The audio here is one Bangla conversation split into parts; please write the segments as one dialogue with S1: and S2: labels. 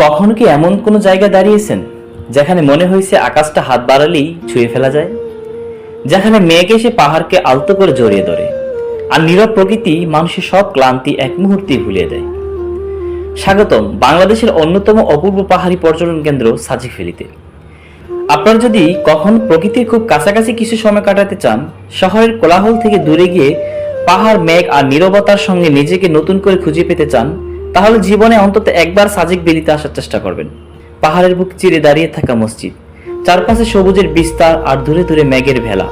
S1: কখনো কি এমন কোনো জায়গায় দাঁড়িয়েছেন যেখানে মনে হয়েছে আকাশটা হাত বাড়ালেই ছুঁয়ে ফেলা যায়, যেখানে মেঘ এসে পাহাড়কে আলতো করে জড়িয়ে ধরে আর নীরব প্রকৃতি মানুষের সব ক্লান্তি এক মুহূর্তেই ভুলিয়ে দেয়? স্বাগতম বাংলাদেশের অন্যতম অপূর্ব পাহাড়ি পর্যটন কেন্দ্র সাজেক ভ্যালিতে। আপনারা যদি কখন প্রকৃতির খুব কাছাকাছি কিছু সময় কাটাতে চান, শহরের কোলাহল থেকে দূরে গিয়ে পাহাড়, মেঘ আর নীরবতার সঙ্গে নিজেকে নতুন করে খুঁজে পেতে চান, তাহলে জীবনে অন্তত একবার সাজেক ভ্যালিতে আসার চেষ্টা করবেন। পাহাড়ের বুক চিরে দাঁড়িয়ে থাকা মসজিদ, চারপাশে সবুজের বিস্তার আর দূরে দূরে মেঘের ভেলা,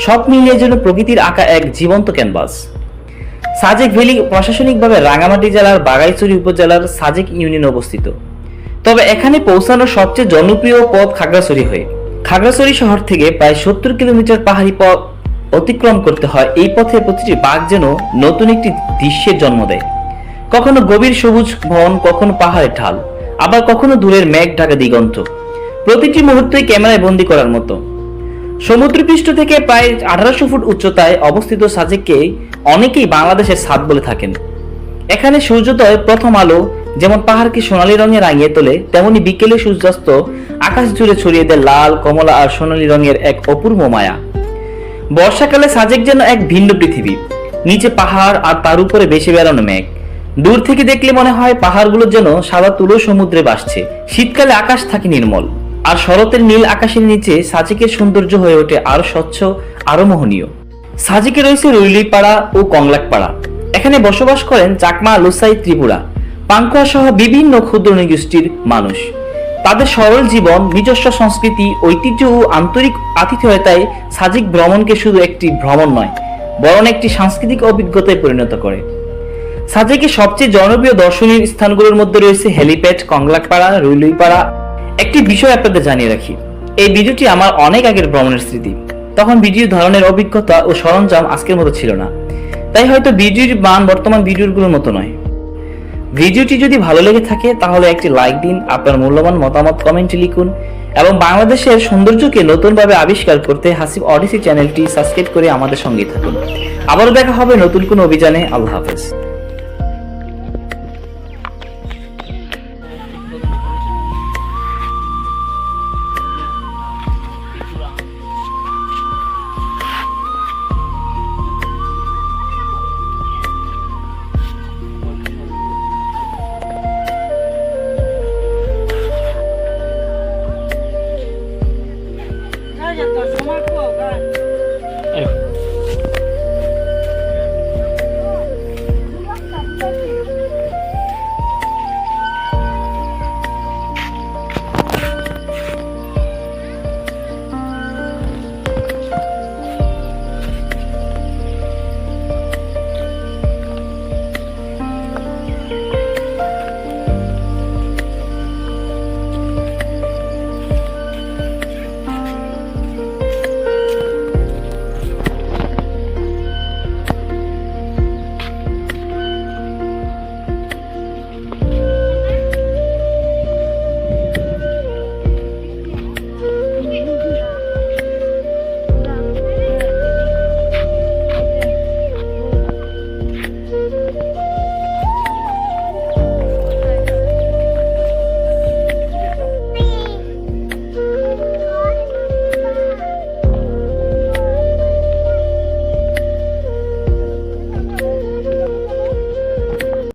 S1: সব মিলিয়ে যেন প্রকৃতির আঁকা এক জীবন্ত ক্যানভাস। সাজেক ভ্যালি প্রশাসনিকভাবে রাঙ্গামাটি জেলার বাগাইছড়ি উপজেলার সাজেক ইউনিয়নে অবস্থিত। তবে এখানে পৌঁছানোর সবচেয়ে জনপ্রিয় পথ খাগড়াছড়ি হয়ে। খাগড়াছড়ি শহর থেকে প্রায় 70 কিলোমিটার পাহাড়ি পথ অতিক্রম করতে হয়। এই পথে প্রতিটি বাঁক যেন নতুন একটি দৃশ্যের জন্ম দেয়। কখনো গভীর সবুজ বন, কখনো পাহাড়ের ঢাল, আবার কখনো দূরের মেঘ ঢাকা দিগন্ত। প্রতিটি মুহূর্তই ক্যামেরায় বন্দি করার মতো। সমুদ্রপৃষ্ঠ থেকে প্রায় 1800 ফুট উচ্চতায় অবস্থিত সাজেককে অনেকেই বাংলাদেশের ছাদ বলে থাকেন। এখানে সূর্যোদয়, প্রথম আলো যেমন পাহাড়কে সোনালী রঙে রাঙিয়ে তোলে, তেমনি বিকেলে সূর্যাস্ত আকাশ জুড়ে ছড়িয়ে দেয় লাল, কমলা আর সোনালী রঙের এক অপূর্ব মায়া। বর্ষাকালে সাজেক যেন এক ভিন্ন পৃথিবী। নিচে পাহাড় আর তার উপরে ভেসে বেড়ানো মেঘ। দূর থেকে দেখলে মনে হয় পাহাড়গুলো যেন সাদা তুলো সমুদ্রে ভাসছে। শীতকালে আকাশ থাকে নির্মল, আর শরতের নীল আকাশের নিচে সাজেকের সৌন্দর্য হয়ে ওঠে আরো স্বচ্ছ, আরো মোহনীয়। সাজেকে রয়েছে রুইলিপাড়া ও কংলাকপাড়া। এখানে বসবাস করেন চাকমা, লুসাই, ত্রিপুরা, পাঙ্কুয়া সহ বিভিন্ন ক্ষুদ্র নৃগোষ্ঠীর মানুষ। তাদের সরল জীবন, নিজস্ব সংস্কৃতি, ঐতিহ্য ও আন্তরিক আতিথেয়তায় সাজেক ভ্রমণকে শুধু একটি ভ্রমণ নয়, বরং একটি সাংস্কৃতিক অভিজ্ঞতায় পরিণত করে। সাজেকে সবচেয়ে জনপ্রিয় দর্শনীয় স্থানগুলোর মধ্যে রয়েছে হেলিপ্যাড, কংলাকপাড়া, রুইলিপাড়া। একটি বিষয় আপনাদের জানিয়ে রাখি, এই ভিডিওটি আমার অনেক আগের ভ্রমণের স্মৃতি। তখন ভিডিও ধরনের অভিজ্ঞতা ও সরঞ্জাম আজকের মতো ছিল না, তাই হয়তো ভিডিওর মান বর্তমান ভিডিওগুলোর মতো নয়। ভিডিওটি যদি ভালো লেগে থাকে তাহলে একটি লাইক দিন, আপনার মূল্যবান মতামত কমেন্টে লিখুন এবং বাংলাদেশের সৌন্দর্যকে নতুনভাবে আবিষ্কার করতে হাসিব অডিসি চ্যানেলটি সাবস্ক্রাইব করে আমাদের সঙ্গে থাকুন। আবারও দেখা হবে নতুন কোনো অভিযানে। আল্লাহ হাফেজ।